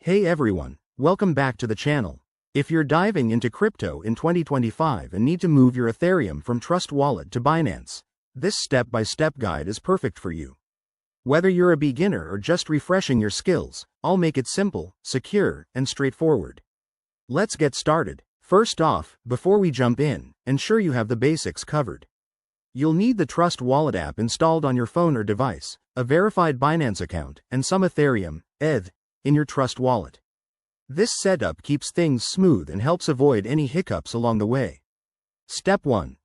Hey everyone, welcome back to the channel. If you're diving into crypto in 2025 and need to move your Ethereum from Trust Wallet to Binance, this step-by-step guide is perfect for you. Whether you're a beginner or just refreshing your skills, I'll make it simple, secure, and straightforward. Let's get started. First off, before we jump in, ensure you have the basics covered. You'll need the Trust Wallet app installed on your phone or device, a verified Binance account, and some Ethereum, ETH, in your Trust Wallet. This setup keeps things smooth and helps avoid any hiccups along the way. Step 1.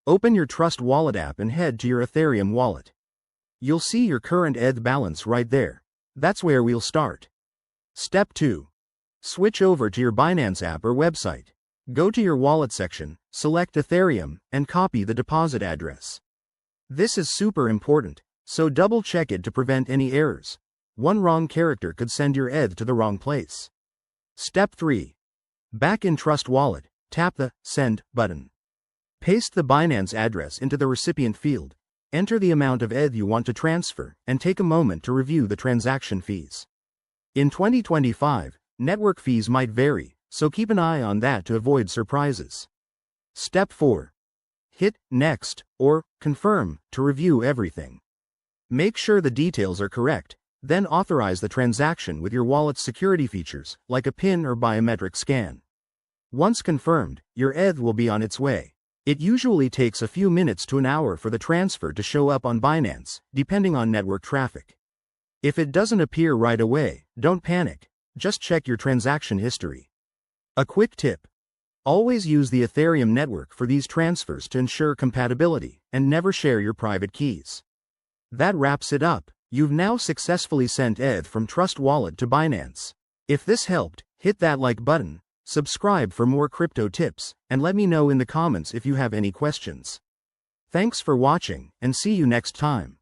Open your Trust Wallet app and head to your Ethereum wallet. You'll see your current ETH balance right there. That's where we'll start. Step 2. Switch over to your Binance app or website. Go to your wallet section, select Ethereum, and copy the deposit address. This is super important, so double check it to prevent any errors. One wrong character could send your ETH to the wrong place. Step 3. Back in Trust Wallet, tap the Send button. Paste the Binance address into the recipient field, enter the amount of ETH you want to transfer, and take a moment to review the transaction fees. In 2025, network fees might vary, so keep an eye on that to avoid surprises. Step 4. Hit Next or Confirm to review everything. Make sure the details are correct, then authorize the transaction with your wallet's security features, like a PIN or biometric scan. Once confirmed, your ETH will be on its way. It usually takes a few minutes to an hour for the transfer to show up on Binance, depending on network traffic. If it doesn't appear right away, don't panic, just check your transaction history. A quick tip. Always use the Ethereum network for these transfers to ensure compatibility, and never share your private keys. That wraps it up. You've now successfully sent ETH from Trust Wallet to Binance. If this helped, hit that like button, subscribe for more crypto tips, and let me know in the comments if you have any questions. Thanks for watching, and see you next time.